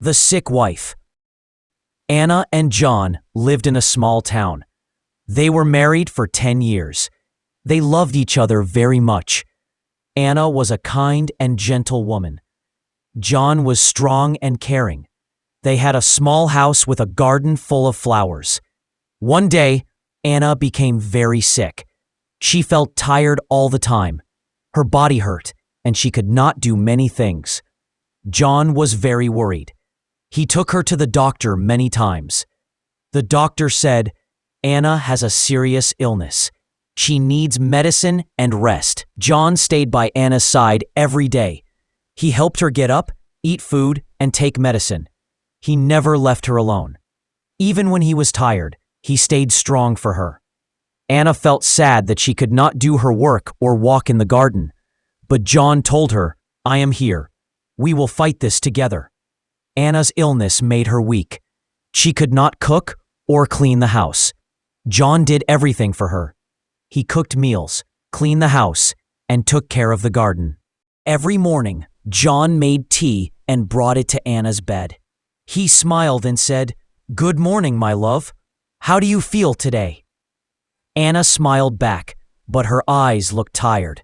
The sick wife. Anna and John lived in a small town. They were married for 10 years. They loved each other very much. Anna was a kind and gentle woman. John was strong and caring. They had a small house with a garden full of flowers. One day, Anna became very sick. She felt tired all the time. Her body hurt, and she could not do many things. John was very worried. He took her to the doctor many times. The doctor said, "Anna has a serious illness. She needs medicine and rest." John stayed by Anna's side every day. He helped her get up, eat food, and take medicine. He never left her alone. Even when he was tired, he stayed strong for her. Anna felt sad that she could not do her work or walk in the garden. But John told her, "I am here. We will fight this together." Anna's illness made her weak. She could not cook or clean the house. John did everything for her. He cooked meals, cleaned the house, and took care of the garden. Every morning, John made tea and brought it to Anna's bed. He smiled and said, "Good morning, my love. How do you feel today?" Anna smiled back, but her eyes looked tired.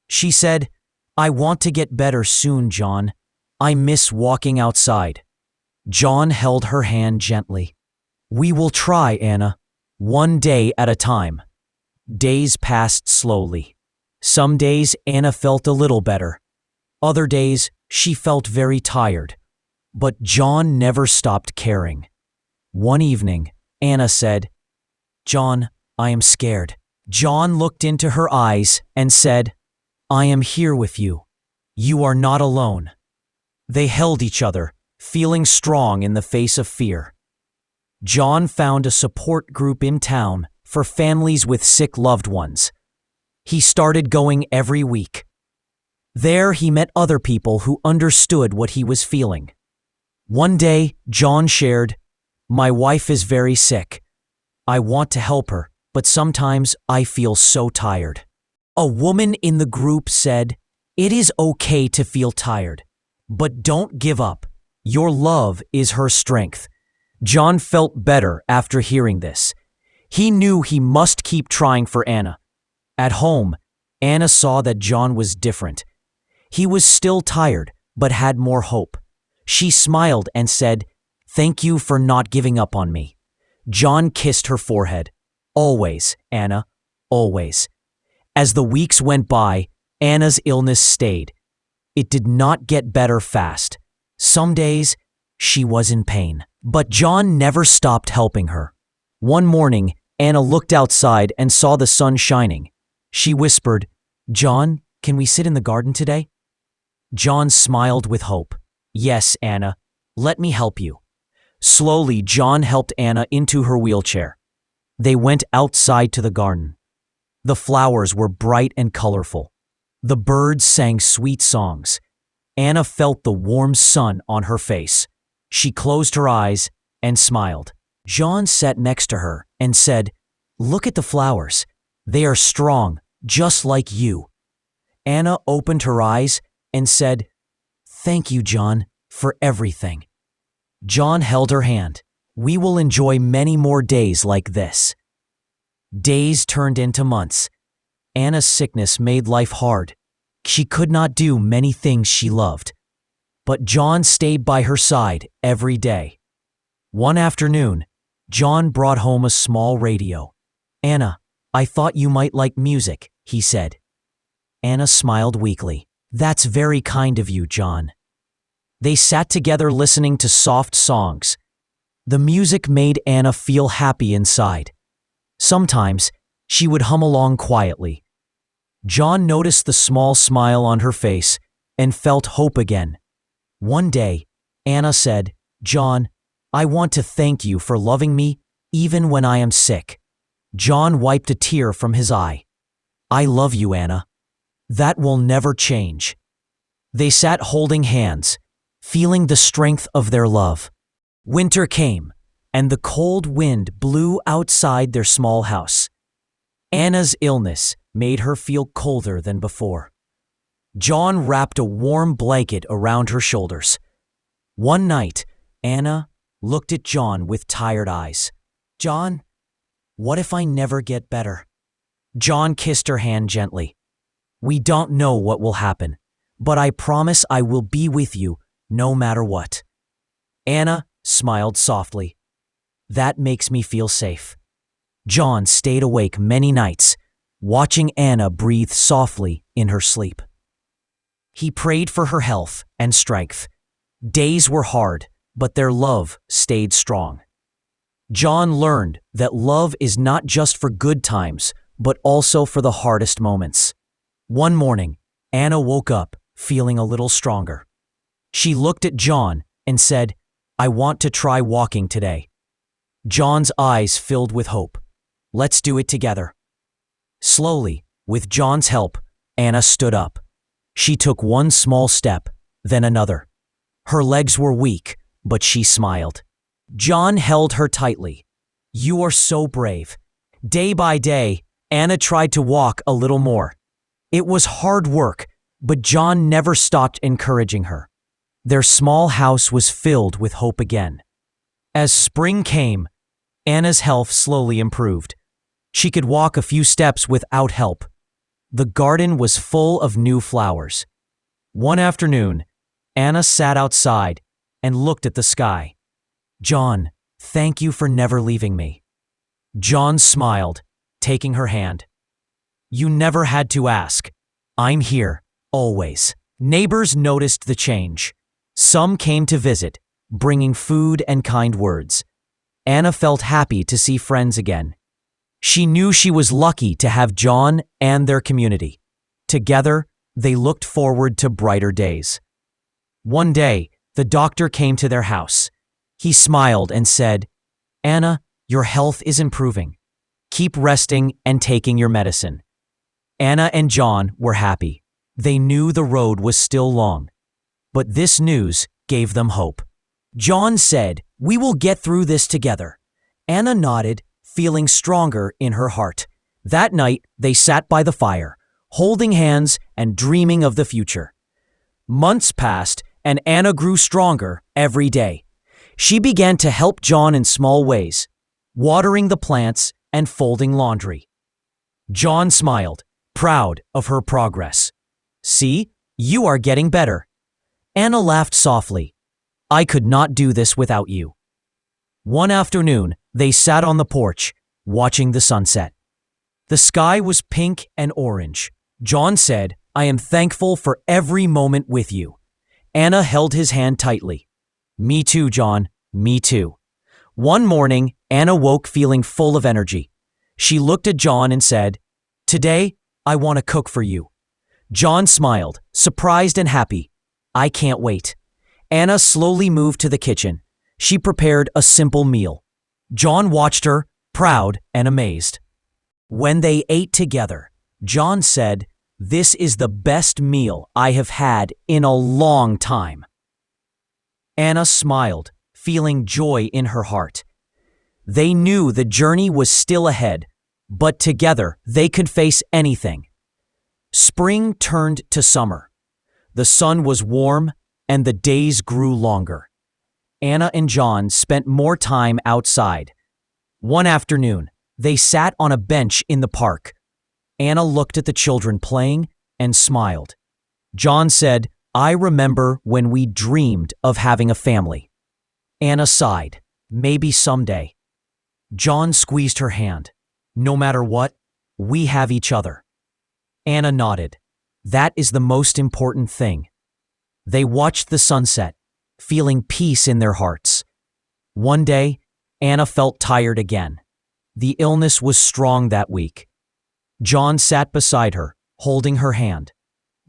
She said, "I want to get better soon, John. I miss walking outside." John held her hand gently. "We will try, Anna, one day at a time." Days passed slowly. Some days Anna felt a little better. Other days she felt very tired. But John never stopped caring. One evening, Anna said, "John, I am scared." John looked into her eyes and said, "I am here with you. You are not alone." They held each other, feeling strong in the face of fear. John found a support group in town for families with sick loved ones. He started going every week. There he met other people who understood what he was feeling. One day, John shared, "My wife is very sick. I want to help her, but sometimes I feel so tired." A woman in the group said, "It is okay to feel tired, but don't give up. Your love is her strength." John felt better after hearing this. He knew he must keep trying for Anna. At home, Anna saw that John was different. He was still tired, but had more hope. She smiled and said, "Thank you for not giving up on me." John kissed her forehead. "Always, Anna, always." As the weeks went by, Anna's illness stayed. It did not get better fast. Some days, she was in pain. But John never stopped helping her. One morning, Anna looked outside and saw the sun shining. She whispered, "John, can we sit in the garden today?" John smiled with hope. "Yes, Anna, let me help you." Slowly, John helped Anna into her wheelchair. They went outside to the garden. The flowers were bright and colorful. The birds sang sweet songs. Anna felt the warm sun on her face. She closed her eyes and smiled. John sat next to her and said, "Look at the flowers. They are strong, just like you." Anna opened her eyes and said, "Thank you, John, for everything." John held her hand. "We will enjoy many more days like this." Days turned into months. Anna's sickness made life hard. She could not do many things she loved. But John stayed by her side every day. One afternoon, John brought home a small radio. "Anna, I thought you might like music," he said. Anna smiled weakly. "That's very kind of you, John." They sat together listening to soft songs. The music made Anna feel happy inside. Sometimes, she would hum along quietly. John noticed the small smile on her face and felt hope again. One day, Anna said, "John, I want to thank you for loving me even when I am sick." John wiped a tear from his eye. "I love you, Anna. That will never change." They sat holding hands, feeling the strength of their love. Winter came, and the cold wind blew outside their small house. Anna's illness made her feel colder than before. John wrapped a warm blanket around her shoulders. One night, Anna looked at John with tired eyes. "John, what if I never get better?" John kissed her hand gently. "We don't know what will happen, but I promise I will be with you no matter what." Anna smiled softly. "That makes me feel safe." John stayed awake many nights, watching Anna breathe softly in her sleep. He prayed for her health and strength. Days were hard, but their love stayed strong. John learned that love is not just for good times, but also for the hardest moments. One morning, Anna woke up feeling a little stronger. She looked at John and said, "I want to try walking today." John's eyes filled with hope. "Let's do it together." Slowly, with John's help, Anna stood up. She took one small step, then another. Her legs were weak, but she smiled. John held her tightly. "You are so brave." Day by day, Anna tried to walk a little more. It was hard work, but John never stopped encouraging her. Their small house was filled with hope again. As spring came, Anna's health slowly improved. She could walk a few steps without help. The garden was full of new flowers. One afternoon, Anna sat outside and looked at the sky. "John, thank you for never leaving me." John smiled, taking her hand. "You never had to ask. I'm here, always." Neighbors noticed the change. Some came to visit, bringing food and kind words. Anna felt happy to see friends again. She knew she was lucky to have John and their community. Together, they looked forward to brighter days. One day, the doctor came to their house. He smiled and said, "Anna, your health is improving. Keep resting and taking your medicine." Anna and John were happy. They knew the road was still long. But this news gave them hope. John said, "We will get through this together." Anna nodded, feeling stronger in her heart. That night, they sat by the fire, holding hands and dreaming of the future. Months passed, and Anna grew stronger every day. She began to help John in small ways, watering the plants and folding laundry. John smiled, proud of her progress. "See, you are getting better." Anna laughed softly. "I could not do this without you." One afternoon, they sat on the porch, watching the sunset. The sky was pink and orange. John said, "I am thankful for every moment with you." Anna held his hand tightly. "Me too, John, me too." One morning, Anna woke feeling full of energy. She looked at John and said, "Today, I want to cook for you." John smiled, surprised and happy. "I can't wait." Anna slowly moved to the kitchen. She prepared a simple meal. John watched her, proud and amazed. When they ate together, John said, "This is the best meal I have had in a long time." Anna smiled, feeling joy in her heart. They knew the journey was still ahead, but together they could face anything. Spring turned to summer. The sun was warm and the days grew longer. Anna and John spent more time outside. One afternoon, they sat on a bench in the park. Anna looked at the children playing and smiled. John said, "I remember when we dreamed of having a family." Anna sighed, "Maybe someday." John squeezed her hand. "No matter what, we have each other." Anna nodded. "That is the most important thing." They watched the sunset, feeling peace in their hearts. One day, Anna felt tired again. The illness was strong that week. John sat beside her, holding her hand.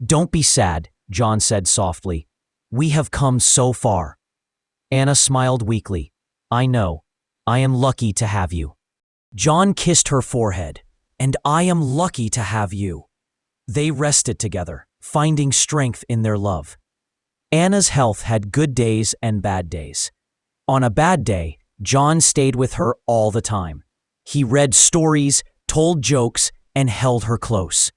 "Don't be sad," John said softly. "We have come so far." Anna smiled weakly. "I know. I am lucky to have you." John kissed her forehead. "And I am lucky to have you." They rested together, finding strength in their love. Anna's health had good days and bad days. On a bad day, John stayed with her all the time. He read stories, told jokes, and held her close.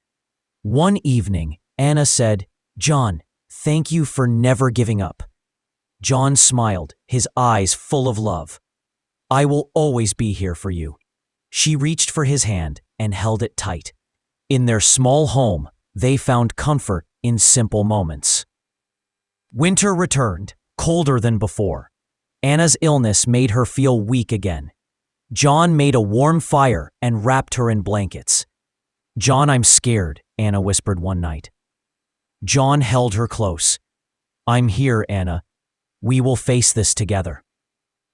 One evening, Anna said, "John, thank you for never giving up." John smiled, his eyes full of love. I will always be here for you. She reached for his hand and held it tight. In their small home, they found comfort in simple moments. Winter returned, colder than before. Anna's illness made her feel weak again. John made a warm fire and wrapped her in blankets. John, I'm scared, Anna whispered one night. John held her close. I'm here, Anna. We will face this together.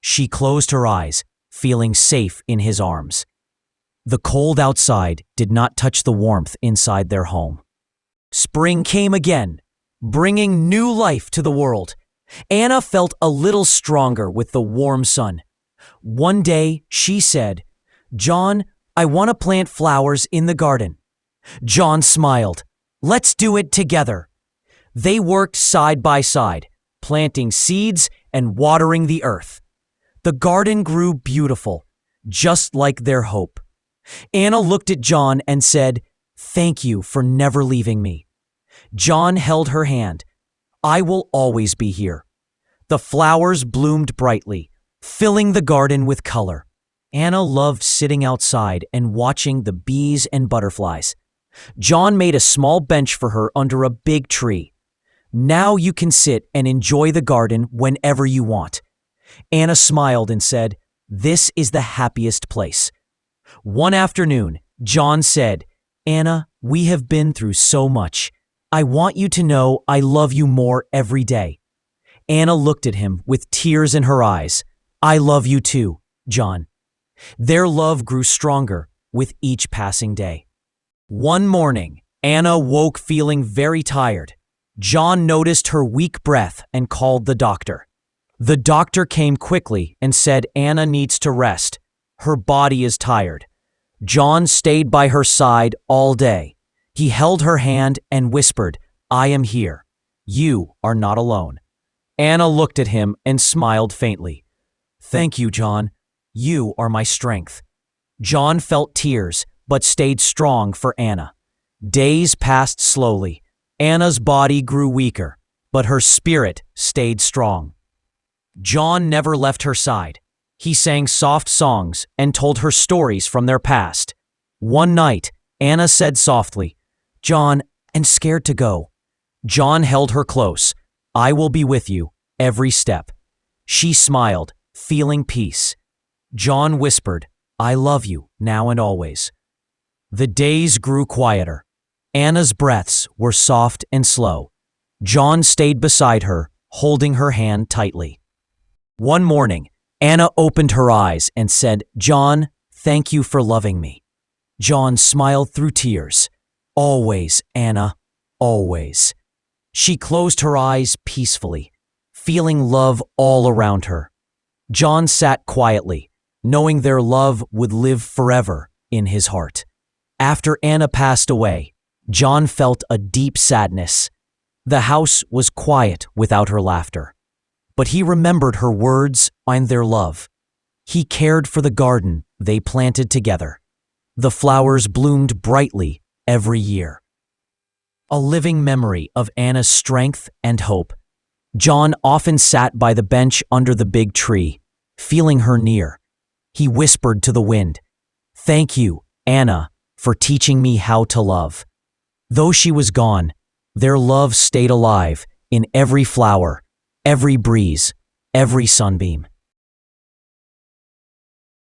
She closed her eyes, feeling safe in his arms. The cold outside did not touch the warmth inside their home. Spring came again, bringing new life to the world. Anna felt a little stronger with the warm sun. One day, she said, John, I want to plant flowers in the garden. John smiled. Let's do it together. They worked side by side, planting seeds and watering the earth. The garden grew beautiful, just like their hope. Anna looked at John and said, Thank you for never leaving me. John held her hand. I will always be here. The flowers bloomed brightly, filling the garden with color. Anna loved sitting outside and watching the bees and butterflies. John made a small bench for her under a big tree. Now you can sit and enjoy the garden whenever you want. Anna smiled and said, This is the happiest place. One afternoon, John said, Anna, we have been through so much. I want you to know I love you more every day. Anna looked at him with tears in her eyes. I love you too, John. Their love grew stronger with each passing day. One morning, Anna woke feeling very tired. John noticed her weak breath and called the doctor. The doctor came quickly and said Anna needs to rest. Her body is tired. John stayed by her side all day. He held her hand and whispered, I am here. You are not alone. Anna looked at him and smiled faintly. Thank you, John. You are my strength. John felt tears, but stayed strong for Anna. Days passed slowly. Anna's body grew weaker, but her spirit stayed strong. John never left her side. He sang soft songs and told her stories from their past. One night, Anna said softly, John, I'm scared to go. John held her close. I will be with you every step. She smiled, feeling peace. John whispered, I love you now and always. The days grew quieter. Anna's breaths were soft and slow. John stayed beside her, holding her hand tightly. One morning, Anna opened her eyes and said, John, thank you for loving me. John smiled through tears. Always, Anna, always. She closed her eyes peacefully, feeling love all around her. John sat quietly, knowing their love would live forever in his heart. After Anna passed away, John felt a deep sadness. The house was quiet without her laughter. But he remembered her words and their love. He cared for the garden they planted together. The flowers bloomed brightly every year. A living memory of Anna's strength and hope. John often sat by the bench under the big tree, feeling her near. He whispered to the wind, Thank you, Anna, for teaching me how to love. Though she was gone, their love stayed alive in every flower, every breeze, every sunbeam.